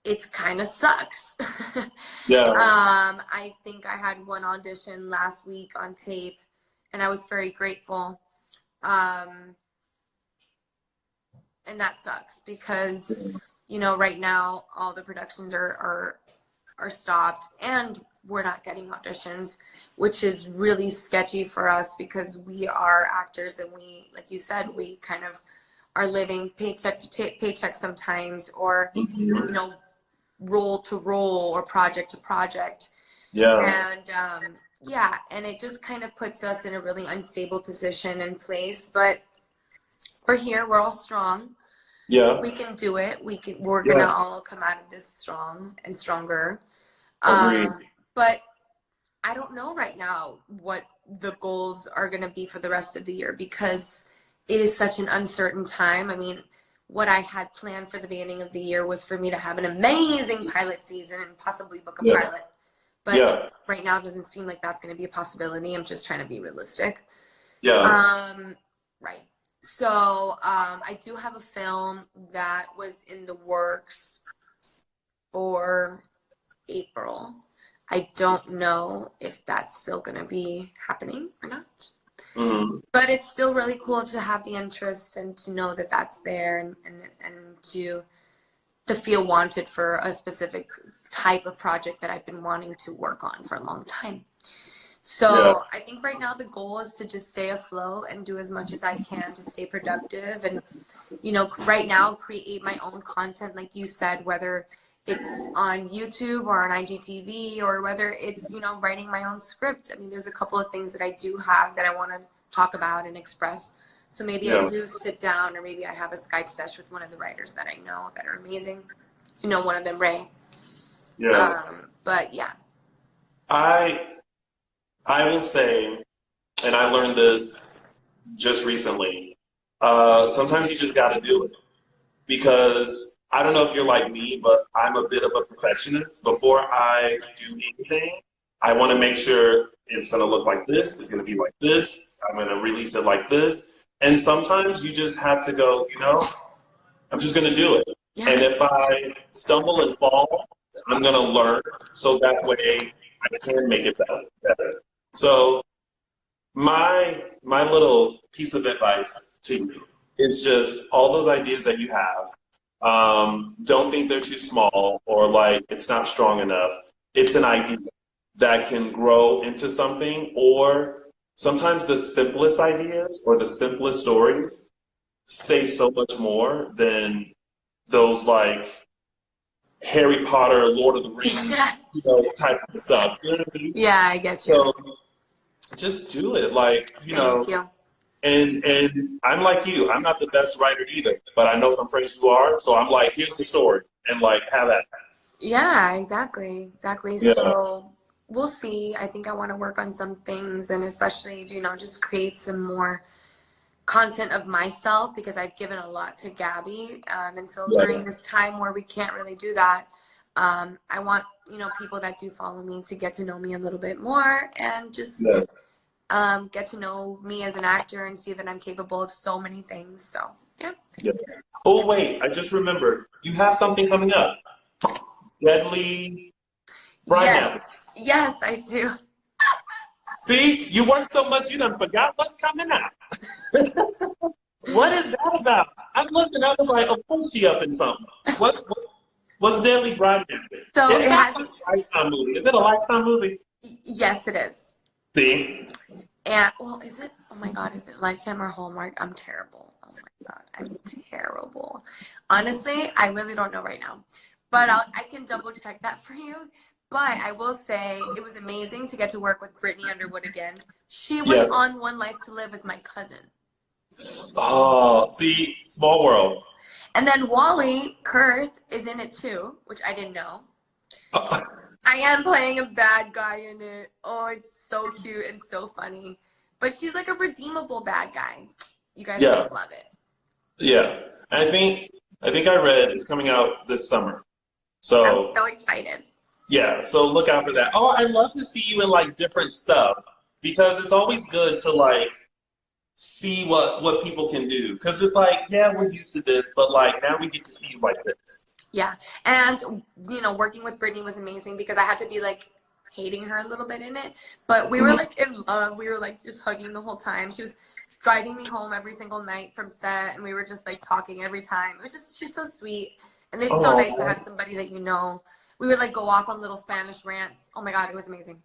B: it's kind of sucks.
A: yeah,
B: I think I had one audition last week on tape, and I was very grateful. And that sucks because, right now all the productions are stopped and we're not getting auditions, which is really sketchy for us because we are actors and we, like you said, we kind of are living paycheck to paycheck sometimes, or,
A: mhm,
B: role to role or project to project.
A: yeah,
B: And yeah, and it just kind of puts us in a really unstable position and place. But we're here, we're all strong.
A: yeah,
B: We can do it. We're gonna
A: yeah.
B: all come out of this strong and stronger.
A: Agreed.
B: But I don't know right now what the goals are gonna be for the rest of the year because it is such an uncertain time. I mean, what I had planned for the beginning of the year was for me to have an amazing pilot season and possibly book a
A: Yeah,
B: pilot. But
A: yeah,
B: right now it doesn't seem like that's gonna be a possibility. I'm just trying to be realistic.
A: yeah.
B: Right. So I do have a film that was in the works for April. I don't know if that's still going to be happening or not.
A: Mhm.
B: But it's still really cool to have the interest and to know that that's there and to feel wanted for a specific type of project that I've been wanting to work on for a long time.
A: Yeah,
B: So I think right now the goal is to just stay afloat and do as much as I can to stay productive and, right now create my own content, like you said, whether it's on YouTube or on IGTV or whether it's, writing my own script. I mean, there's a couple of things that I do have that I want to talk about and express. So maybe I
A: yeah,
B: do sit down or maybe I have a Skype session with one of the writers that I know that are amazing. One of them, Ray.
A: yeah.
B: But yeah.
A: I I will say, and I learned this just recently. Sometimes you just got to do it because I don't know if you're like me, but I'm a bit of a perfectionist. Before I do anything, I want to make sure it's going to look like this, it's going to be like this, I'm going to release it like this. And sometimes you just have to go, I'm just going to do it.
B: Yeah.
A: And if I stumble and fall, I'm going to learn so that way I can make it better. So my little piece of advice to you is just all those ideas that you have. Don't think they're too small or like it's not strong enough. It's an idea that can grow into something, or sometimes the simplest ideas or the simplest stories say so much more than those like Harry Potter, Lord of the Rings,
B: Yeah.
A: type of stuff. You know what I mean?
B: Yeah, I get you.
A: So just do it, like,
B: Thank you.
A: and I'm like you. I'm not the best writer either, but I know some friends who are. So I'm like, here's the story, and like, have that.
B: Yeah, exactly. Exactly.
A: Yeah,
B: So we'll see. I think I want to work on some things and especially, just create some more content of myself because I've given a lot to Gabby. And so
A: yeah,
B: during this time where we can't really do that, I want, people that do follow me to get to know me a little bit more and just
A: yeah,
B: get to know me as an actor and see that I'm capable of so many things. So, yeah.
A: yeah. Oh wait, I just remembered. You have something coming up. Deadly Bride
B: Yes.
A: Napping.
B: Yes, I do.
A: See, you work so much, you done forgot what's coming out. What is that about? I looked and I was like, of course she up in something. What's Deadly Bride Napping?
B: So
A: It
B: it
A: sounds like
B: hasn't.
A: a Lifetime movie. Is it a Lifetime movie?
B: Yes, it is.
A: See?
B: And well, is it? Oh my God, is it Lifetime or Hallmark? I'm terrible. Oh my God, I'm terrible. Honestly, I really don't know right now, but I can double check that for you. But I will say it was amazing to get to work with Brittany Underwood again. She was
A: Yeah.
B: on One Life to Live as my cousin.
A: Oh, see, small world.
B: And then Wally Kurth is in it too, which I didn't know. I am playing a bad guy in it. Oh, it's so cute and so funny. But she's like a redeemable bad guy. You guys are
A: Yeah,
B: gonna love it.
A: yeah. I think I read it's coming out this summer.
B: I'm
A: So
B: so excited.
A: yeah, so look out for that. Oh, I love to see you in like different stuff because it's always good to like see what people can do. Because it's like, yeah, we're used to this, but like now we get to see you like this.
B: Yeah. And working with Brittany was amazing because I had to be like hating her a little bit in it. But we were
A: Mhm.
B: like in love. We were like just hugging the whole time. She was driving me home every single night from set and we were just like talking every time. It was just she's so sweet. And it's so nice to
A: Oh,
B: have somebody that you know. We would like go off on little Spanish rants. Oh my God, it was amazing.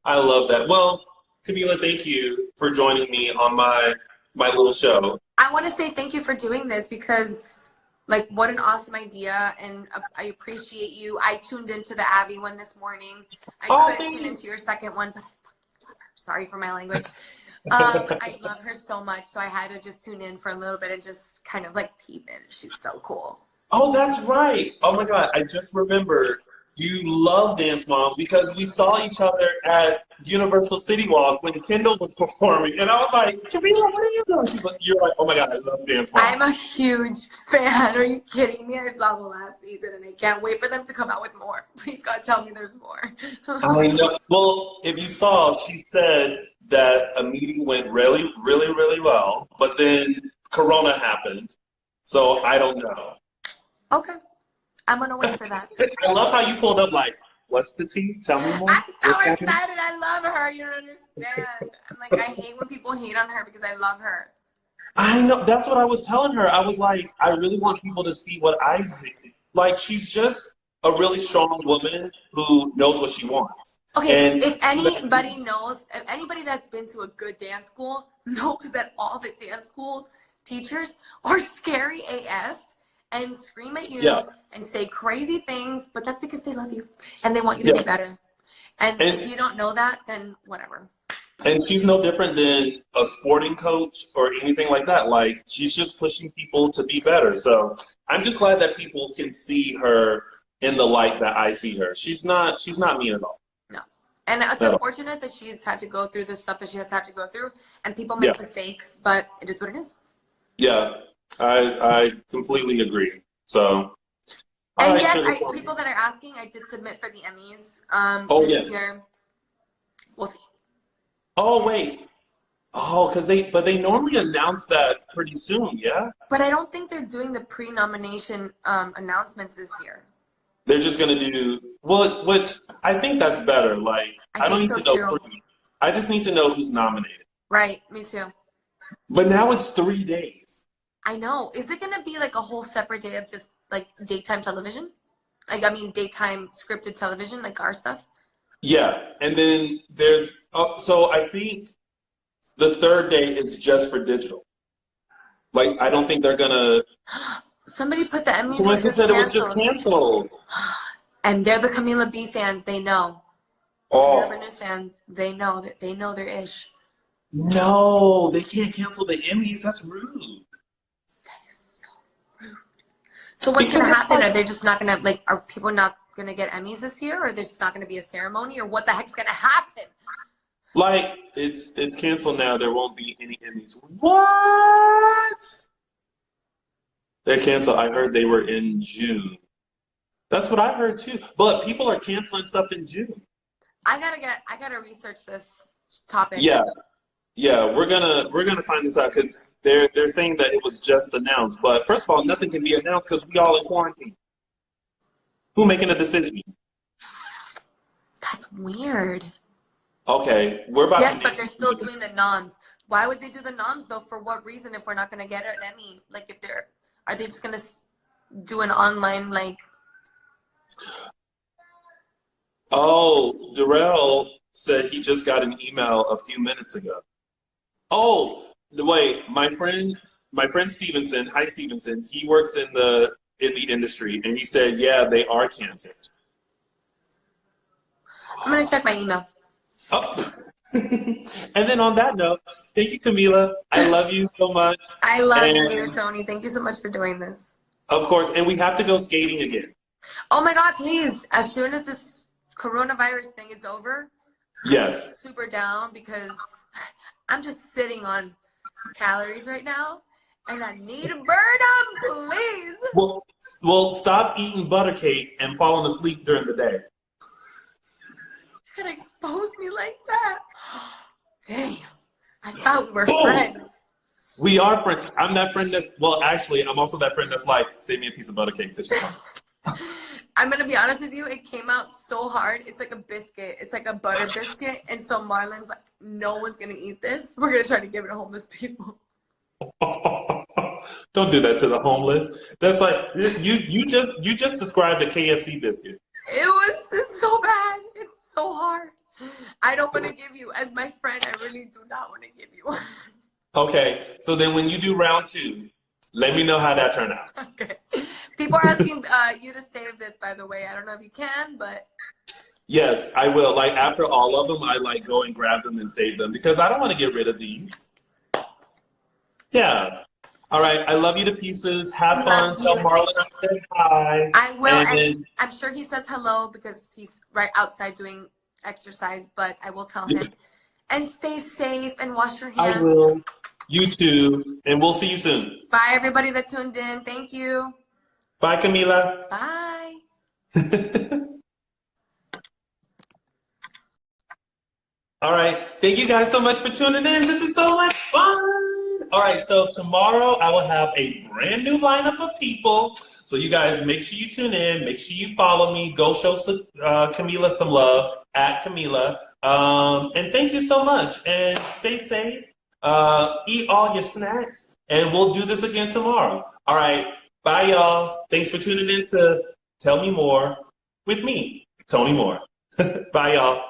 A: I love that. Well, Camila, thank you for joining me on my little show.
B: I want to say thank you for doing this because, like, what an awesome idea, and I appreciate you. I tuned into the Abby one this morning. I
A: Oh,
B: couldn't
A: thank
B: tune
A: you.
B: into your second one, but I fucking love her. Sorry for my language. I love her so much, so I had to just tune in for a little bit and just kind of like peep in. She's so cool.
A: Oh, that's right. Oh my God, I just remembered you love Dance Moms because we saw each other at Universal City Walk when Kendall was performing, and I was like, Camila, what are you doing? You're like, oh my God, I love Dance
B: I'm a
A: Moms.
B: huge fan. Are you kidding me? I saw the last season and I can't wait for them to come out with more. Please, God, tell me there's more.
A: I know. Well, if you saw, she said that a meeting went really, really, really well, but then Corona happened, so I don't know.
B: Okay, I'm gonna wait for that.
A: I love how you pulled up like, what's the tea? Tell me more.
B: I'm so
A: What's happening?
B: excited. I love her. You don't understand. I'm like, I hate when people hate on her because I love her.
A: I know. That's what I was telling her. I was like, I really want people to see what I think. Like, she's just a really strong woman who knows what she wants.
B: Okay,
A: And
B: if anybody knows, if anybody that's been to a good dance school knows that all the dance schools teachers are scary AF and scream at
A: yeah,
B: you and say crazy things, but that's because they love you and they want you to be
A: yeah.
B: better. And if
A: And
B: you don't know that, then whatever.
A: And she's no different than a sporting coach or anything like that. Like, she's just pushing people to be better. So I'm just glad that people can see her in the light that I see her. She's not mean at all.
B: No. And it's
A: At all.
B: unfortunate that she's had to go through the stuff that she has had to go through and people
A: Yeah.
B: make mistakes, but it is what it is.
A: Yeah. I completely agree. So all
B: And
A: right,
B: yes,
A: sugar.
B: people that are asking, I did submit for the Emmys
A: Oh
B: this
A: yes.
B: year. We'll see.
A: Oh wait. Oh, but they normally announce that pretty soon, yeah?
B: But I don't think they're doing the pre-nomination announcements this year.
A: They're just gonna do well, which I think that's better. Like,
B: I
A: I don't
B: think
A: need
B: so
A: to know
B: too.
A: pre. I just need to know who's nominated.
B: Right, me too.
A: But now it's 3 days.
B: I know. Is it going to be like a whole separate day of just like daytime television? Like, I mean, daytime scripted television, like our stuff?
A: Yeah, and then there's so I think the third day is just for digital. Like I don't think they're gonna.
B: Somebody put the Emmys
A: Someone
B: were just
A: said it was just
B: canceled.
A: canceled.
B: And they're the Camila B fans. They know. Camila
A: Oh
B: Banus fans. They know that they know their ish.
A: no, they can't cancel the Emmys. That's rude.
B: That is so rude. So what's
A: Because
B: gonna
A: it's
B: happen?
A: like,
B: Are they just not gonna like? Are people not gonna get Emmys this year, or there's just not gonna be a ceremony, or what the heck's gonna happen?
A: it's canceled now. There won't be any Emmys. What? They're canceled. I heard they were in June. That's what I heard too. But people are canceling stuff in June.
B: I gotta research this topic.
A: Yeah, yeah, we're gonna find this out because they're saying that it was just announced. But first of all, nothing can be announced because we all in quarantine. Who making a decision?
B: That's weird.
A: Okay, we're about to
B: Yes,
A: make
B: but they're
A: some
B: still doing the noms. Why would they do the noms though? For what reason? If we're not gonna get an Emmy, like if they're, are they just gonna do an online like?
A: Oh, Darrell said he just got an email a few minutes ago. Oh, wait, my friend Stevenson, hi Stevenson, he works in the industry, and he said, yeah, they are canceled.
B: I'm gonna check my email.
A: Oh. And then on that note, thank you, Camila. I love you so much.
B: I love you,
A: And
B: Tony. Thank you so much for doing this.
A: of course, and we have to go skating again.
B: Oh my God, please! As soon as this coronavirus thing is over, I'm
A: Yes.
B: super down because I'm just sitting on calories right now, and I need to burn them, please.
A: Well, stop eating butter cake and falling asleep during the day.
B: You could expose me like that. Damn. I thought we were
A: Boom.
B: friends.
A: We are friends. I'm that friend that's, well, actually, I'm also that friend that's like, save me a piece of butter cake. This is fine.
B: I'm gonna be honest with you, it came out so hard. It's like a biscuit. It's like a butter biscuit. And so Marlon's like, no one's gonna eat this. We're gonna try to give it to homeless people.
A: Don't do that to the homeless. That's like you just described a KFC biscuit.
B: It's so bad. It's so hard. I don't want to give you, as my friend, I really do not want to give you.
A: Okay, so then when you do round two, let me know how that turned out.
B: Okay. People are asking you to save this, by the way. I don't know if you can, but
A: Yes, I will. Like after all of them, I like go and grab them and save them because I don't want to get rid of these. Yeah. All right. I love you to pieces. Have fun.
B: love
A: Tell
B: you.
A: Marlon I said hi.
B: I will.
A: And
B: And
A: then
B: I'm sure he says hello because he's right outside doing exercise, but I will tell him. And stay safe and wash your hands.
A: I will. You too. And we'll see you soon.
B: Bye, everybody that tuned in. Thank you.
A: Bye, Camila.
B: Bye.
A: All right. Thank you guys so much for tuning in. This is so much fun. All right. So tomorrow I will have a brand new lineup of people. So you guys make sure you tune in. Make sure you follow me. Go show Camila some love at Camila. And thank you so much. And stay safe. Eat all your snacks. And we'll do this again tomorrow. All right. Bye, y'all. Thanks for tuning in to Tell Me More with me, Tony Moore. Bye, y'all.